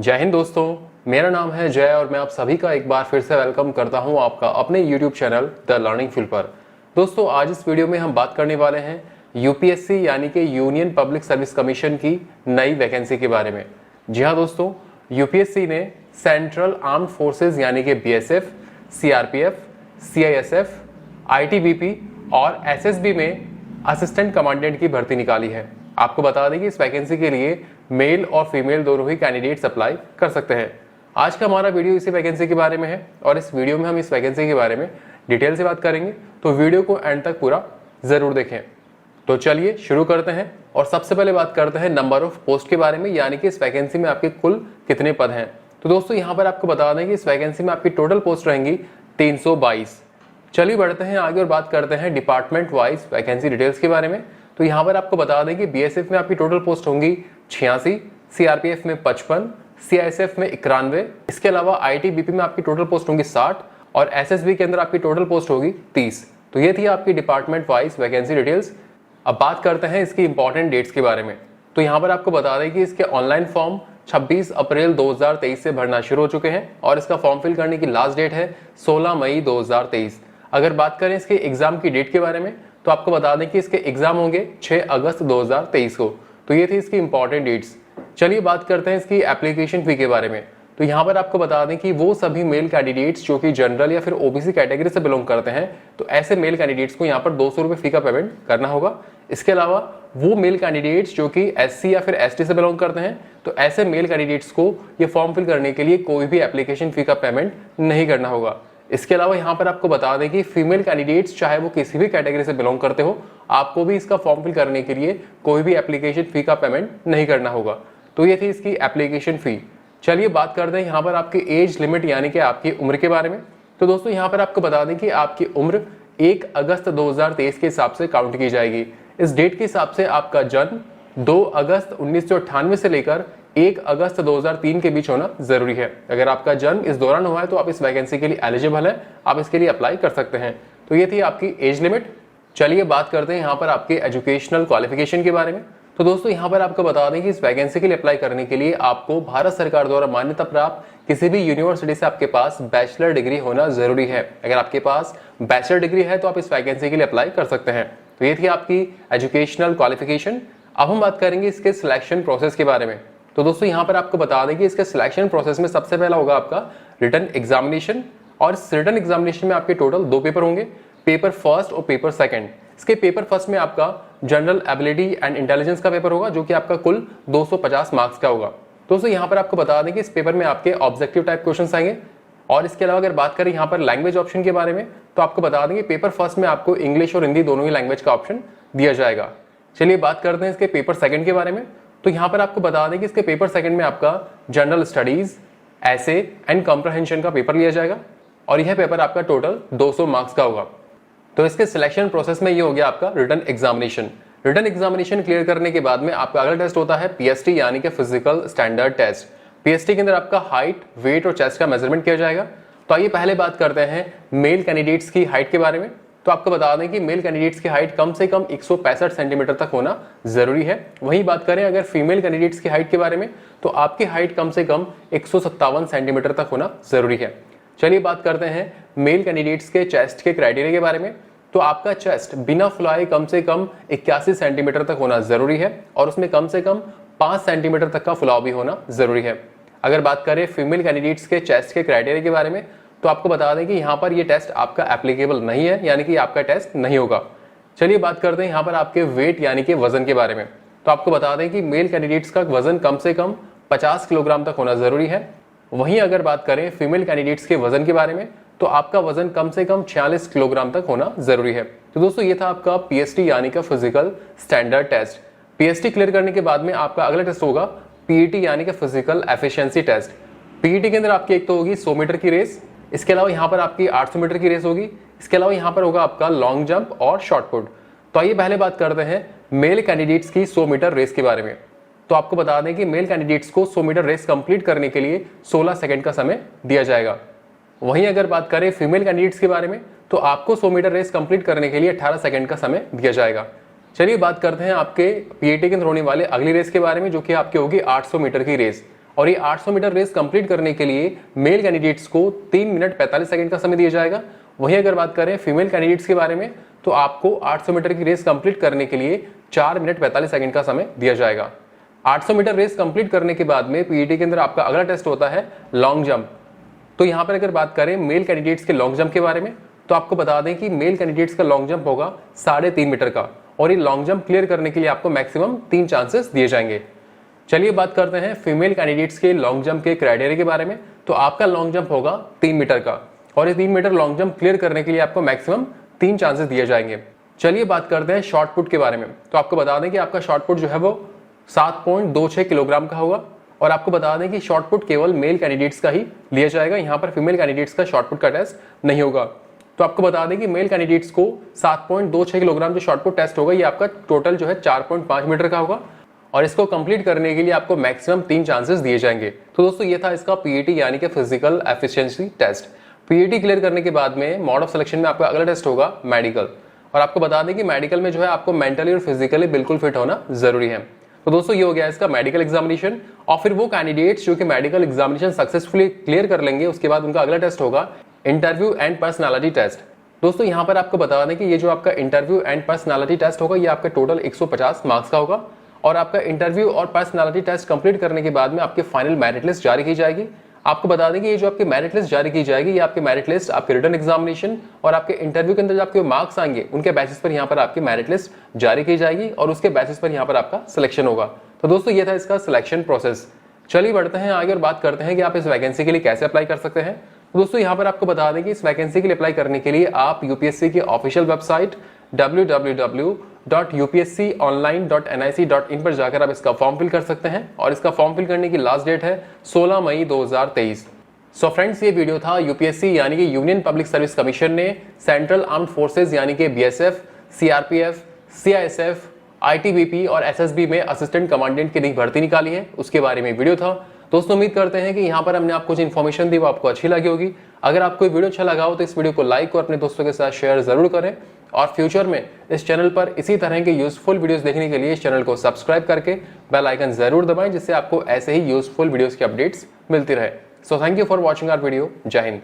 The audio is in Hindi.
जय हिंद दोस्तों, मेरा नाम है जय और मैं आप सभी का एक बार फिर से वेलकम करता हूं आपका अपने YouTube channel the learning field पर। दोस्तों, आज इस वीडियो में हम बात करने वाले हैं यूपीएससी यानी कि यूनियन पब्लिक सर्विस कमीशन की नई वैकेंसी के बारे में। जी हाँ दोस्तों, यूपीएससी ने सेंट्रल आर्म्ड फोर्सेज यानी कि बीएसएफ, सीआरपीएफ, सीआईएसएफ, आईटीबीपी और एसएसबी में असिस्टेंट कमांडेंट की भर्ती निकाली है। आपको बता दें कि इस वैकेंसी के लिए मेल और फीमेल दोनों ही कैंडिडेट्स अप्लाई कर सकते हैं। आज का हमारा वीडियो इसी वैकेंसी के बारे में है और इस वीडियो में हम इस वैकेंसी के बारे में डिटेल से बात करेंगे, तो वीडियो को एंड तक पूरा जरूर देखें। तो चलिए शुरू करते हैं और सबसे पहले बात करते हैं नंबर ऑफ पोस्ट के बारे में, यानी कि इस वैकेंसी में आपके कुल कितने पद हैं। तो दोस्तों, यहाँ पर आपको बता दें कि इस वैकेंसी में आपकी टोटल पोस्ट रहेंगी 322। चलिए बढ़ते हैं आगे और बात करते हैं डिपार्टमेंट वाइज वैकेंसी डिटेल्स के बारे में। तो यहाँ पर आपको बता दें कि बीएसएफ में आपकी टोटल पोस्ट होंगी 86, सीआरपीएफ में 55, सीआईएसएफ में 91, इसके अलावा आईटीबीपी में आपकी टोटल पोस्ट होंगी 60 और एसएसबी के अंदर आपकी टोटल पोस्ट होगी 30। तो ये थी आपकी डिपार्टमेंट वाइज वैकेंसी डिटेल्स। अब बात करते हैं इसकी इंपॉर्टेंट डेट्स के बारे में। तो यहाँ पर आपको बता दें कि इसके ऑनलाइन फॉर्म 26 अप्रैल 2023 से भरना शुरू हो चुके हैं और इसका फॉर्म फिल करने की लास्ट डेट है 16 मई 2023। अगर बात करें इसके एग्जाम की डेट के बारे में, तो आपको बता दें कि इसके एग्जाम होंगे 6 अगस्त 2023 को। तो ये थी इसकी इंपॉर्टेंट डेट्स। चलिए बात करते हैं इसकी एप्लीकेशन फी के बारे में। तो यहाँ पर आपको बता दें कि वो सभी मेल कैंडिडेट्स जो कि जनरल या फिर ओबीसी कैटेगरी से बिलोंग करते हैं, तो ऐसे मेल कैंडिडेट्स को यहाँ पर 200 रुपये फी का पेमेंट करना होगा। इसके अलावा वो मेल कैंडिडेट्स जो कि एससी या फिर एसटी से बिलोंग करते हैं, तो ऐसे मेल कैंडिडेट्स को ये फॉर्म फिल करने के लिए कोई भी एप्लीकेशन फी का पेमेंट नहीं करना होगा। इसके अलावा यहाँ पर आपको बता दें कि फीमेल कैंडिडेट्स चाहे वो किसी भी कैटेगरी से बिलोंग करते हो, आपको भी इसका फॉर्म फिल करने के लिए कोई भी एप्लीकेशन फी का पेमेंट नहीं करना होगा। तो ये थी इसकी एप्लीकेशन फी। चलिए बात करते हैं यहाँ पर आपकी एज लिमिट यानी कि आपकी उम्र के बारे में। तो दोस्तों, यहाँ पर आपको बता दें कि आपकी उम्र 1 अगस्त 2023 के हिसाब से काउंट की जाएगी। इस डेट के हिसाब से आपका जन्म 2 अगस्त 1998 से लेकर 1 अगस्त 2003 के बीच होना जरूरी है। अगर आपका जन्म इस दौरान हुआ है तो आप इस वैकेंसी के लिए एलिजिबल है, आप इसके लिए अप्लाई कर सकते हैं। तो ये थी आपकी एज लिमिट। चलिए बात करते हैं यहाँ पर आपके एजुकेशनल क्वालिफिकेशन के बारे में। तो दोस्तों, यहाँ पर आपको बता दें कि इस वैकेंसी के लिए अप्लाई करने के लिए आपको भारत सरकार द्वारा मान्यता प्राप्त किसी भी यूनिवर्सिटी से आपके पास बैचलर डिग्री होना जरूरी है। अगर आपके पास बैचलर डिग्री है तो आप इस वैकेंसी के लिए अप्लाई कर सकते हैं। तो ये थी आपकी एजुकेशनल क्वालिफिकेशन। अब हम बात करेंगे इसके सिलेक्शन प्रोसेस के बारे में। तो दोस्तों, यहाँ पर आपको बता दें कि इसके सिलेक्शन प्रोसेस में सबसे पहला होगा आपका रिटन एग्जामिनेशन और इस रिटन एग्जामिनेशन में आपके टोटल 2 पेपर होंगे, पेपर फर्स्ट और पेपर सेकंड। इसके पेपर फर्स्ट में आपका जनरल एबिलिटी एंड इंटेलिजेंस का पेपर होगा जो कि आपका कुल 250 मार्क्स का होगा। दोस्तों, यहाँ पर आपको बता दें कि इस पेपर में आपके ऑब्जेक्टिव टाइप क्वेश्चंस आएंगे और इसके अलावा अगर बात करें यहाँ पर लैंग्वेज ऑप्शन के बारे में, तो आपको बता दें कि पेपर फर्स्ट में आपको इंग्लिश और हिंदी दोनों ही लैंग्वेज का ऑप्शन दिया जाएगा। चलिए बात करते हैं इसके पेपर सेकंड के बारे में। तो यहाँ पर आपको बता दें कि इसके पेपर सेकंड में आपका जनरल स्टडीज, ऐसे एंड कॉम्प्रहेंशन का पेपर लिया जाएगा और यह पेपर आपका टोटल 200 मार्क्स का होगा। तो इसके सिलेक्शन प्रोसेस में ये हो गया आपका written examination. Written examination clear करने के बाद में आपका अगला टेस्ट होता है पीएसटी यानी कि फिजिकल स्टैंडर्ड टेस्ट। पीएसटी के अंदर आपका हाइट, वेट और चेस्ट का मेजरमेंट किया जाएगा। तो आइए पहले बात करते हैं मेल कैंडिडेट्स की हाइट के बारे में। तो आपको बता दें कि मेल कैंडिडेट्स की हाइट कम से कम 165 सेंटीमीटर तक होना जरूरी है। वहीं बात करें अगर फीमेल कैंडिडेट्स की हाइट के बारे में, तो आपकी हाइट कम से कम 157 सेंटीमीटर तक होना जरूरी है। चलिए बात करते हैं मेल कैंडिडेट्स के चेस्ट के क्राइटेरिया के बारे में। तो आपका चेस्ट बिना फुलाए कम से कम 81 सेंटीमीटर तक होना जरूरी है और उसमें कम से कम 5 सेंटीमीटर तक का फुलाव भी होना जरूरी है। अगर बात करें फीमेल कैंडिडेट्स के चेस्ट के क्राइटेरिया के बारे में, तो आपको बता दें कि यहाँ पर ये टेस्ट आपका एप्लीकेबल नहीं है, यानी कि आपका टेस्ट नहीं होगा। चलिए बात करते हैं यहाँ पर आपके वेट यानी कि वजन के बारे में। तो आपको बता दें कि मेल कैंडिडेट्स का वजन कम से कम 50 किलोग्राम तक होना जरूरी है। वहीं अगर बात करें फीमेल कैंडिडेट्स के वजन के बारे में, तो आपका वजन कम से कम 46 किलोग्राम तक होना जरूरी है। तो दोस्तों, ये था आपका पीएसटी यानी कि physical standard test. PST clear करने के बाद में आपका अगला टेस्ट होगा पीईटी यानी कि फिजिकल एफिशिएंसी टेस्ट। पीईटी के अंदर आपकी एक तो होगी 100 मीटर की रेस, इसके अलावा यहाँ पर आपकी 800 मीटर की रेस होगी, इसके अलावा यहाँ पर होगा आपका लॉन्ग जंप और शॉर्ट पुट। तो आइए पहले बात करते हैं मेल कैंडिडेट्स की 100 मीटर रेस के बारे में। तो आपको बता दें कि मेल कैंडिडेट्स को 100 मीटर रेस कंप्लीट करने के लिए 16 सेकंड का समय दिया जाएगा। वहीं अगर बात करें फीमेल कैंडिडेट्स के बारे में, तो आपको 100 मीटर रेस कंप्लीट करने के लिए 18 सेकंड का समय दिया जाएगा। चलिए बात करते हैं आपके पीएटी के अंदर होने वाले अगली रेस के बारे में, जो कि आपकी होगी 800 मीटर की रेस। और ये 800 मीटर रेस कंप्लीट करने के लिए मेल कैंडिडेट्स को 3 मिनट 45 सेकंड का समय दिया जाएगा। वहीं अगर बात करें फीमेल कैंडिडेट्स के बारे में तो आपको 800 मीटर की रेस कंप्लीट करने के लिए 4 मिनट 45 सेकंड का समय दिया जाएगा। 800 मीटर रेस कंप्लीट करने के बाद में पीईटी के अंदर आपका अगला टेस्ट होता है लॉन्ग जंप। तो यहाँ पर अगर बात करें मेल कैंडिडेट्स के लॉन्ग जंप के बारे में तो आपको बता दें कि मेल कैंडिडेट्स का लॉन्ग जंप होगा 3.5 मीटर का और ये लॉन्ग जंप क्लियर करने के लिए आपको मैक्सिमम 3 चांसेस दिए जाएंगे। चलिए बात करते हैं फीमेल कैंडिडेट्स के लॉन्ग जंप के क्राइटेरिया के बारे में। तो आपका लॉन्ग जंप होगा 3 मीटर का और ये 3 मीटर लॉन्ग जंप क्लियर करने के लिए आपको मैक्सिमम 3 चांसेस दिए जाएंगे। चलिए बात करते हैं शॉर्ट पुट के बारे में। तो आपको बता दें कि आपका शॉर्ट पुट जो है वो 7.26 किलोग्राम का होगा और आपको बता दें कि शॉर्ट पुट केवल मेल कैंडिडेट्स का ही लिया जाएगा, यहाँ पर फीमेल कैंडिडेट्स का शॉर्ट पुट का टेस्ट नहीं होगा। तो आपको बता दें कि मेल कैंडिडेट्स को 7.26 किलोग्राम जो शॉर्ट पुट टेस्ट होगा ये आपका टोटल जो है 4.5 मीटर का होगा और इसको कंप्लीट करने के लिए आपको मैक्सिमम 3 चांसेस दिए जाएंगे। तो दोस्तों ये था इसका पीईटी यानी कि physical efficiency test. PET clear करने के बाद में मोड ऑफ सिलेक्शन में आपका अगला टेस्ट होगा मेडिकल और आपको बता दें कि मेडिकल में जो है आपको मेंटली और फिजिकली बिल्कुल फिट होना जरूरी है। तो दोस्तों ये हो गया इसका मेडिकल एग्जामिनेशन और फिर वो कैंडिडेट्स जो कि मेडिकल एग्जामिनेशन सक्सेसफुली क्लियर कर लेंगे उसके बाद उनका अगला टेस्ट होगा इंटरव्यू एंड पर्सनालिटी टेस्ट। दोस्तों यहाँ पर आपको बता दें कि ये जो आपका इंटरव्यू एंड पर्सनालिटी टेस्ट होगा ये आपका टोटल 150 मार्क्स का होगा और आपका इंटरव्यू और पर्सनालिटी टेस्ट कंप्लीट करने के बाद में आपकी फाइनल मेरिट लिस्ट जारी की जाएगी। आपको बता दें कि ये जो आपकी मेरिट लिस्ट जारी की जाएगी ये आपकी मेरिट लिस्ट आपके रिटन एग्जामिनेशन और आपके इंटरव्यू के अंदर जो आपके मार्क्स आएंगे उनके बेसिस पर यहाँ पर आपकी मेरिट लिस्ट जारी की जाएगी और उसके बेसिस पर यहाँ पर आपका सिलेक्शन होगा। तो दोस्तों ये था इसका सिलेक्शन प्रोसेस। चलिए बढ़ते हैं आगे और बात करते हैं कि आप इस वैकेंसी के लिए कैसे अप्लाई कर सकते हैं। तो दोस्तों यहाँ पर आपको बता दें कि इस वैकेंसी के लिए अप्लाई करने के लिए आप यूपीएससी की ऑफिशियल वेबसाइट www.upsconline.nic.in पर जाकर आप इसका फॉर्म फिल कर सकते हैं और इसका फॉर्म फिल करने की लास्ट डेट है 16 मई 2023। सो फ्रेंड्स ये वीडियो था यूपीएससी यानी कि यूनियन पब्लिक सर्विस कमीशन ने सेंट्रल आर्म्ड फोर्सेज यानी कि बीएसएफ, सीआरपीएफ, सीआईएसएफ, आईटीबीपी और एसएसबी में असिस्टेंट कमांडेंट की नई भर्ती निकाली है उसके बारे में वीडियो था। दोस्तों उम्मीद करते हैं कि यहाँ पर हमने आपको कुछ इन्फॉर्मेशन दी वो आपको अच्छी लगी होगी। अगर आपको वीडियो अच्छा लगा हो तो इस वीडियो को लाइक और अपने दोस्तों के साथ शेयर जरूर करें और फ्यूचर में इस चैनल पर इसी तरह के यूजफुल वीडियोस देखने के लिए इस चैनल को सब्सक्राइब करके बेल आइकन जरूर दबाएं जिससे आपको ऐसे ही यूजफुल वीडियोस की अपडेट्स मिलती रहे। So thank you for watching our video. जय हिंद।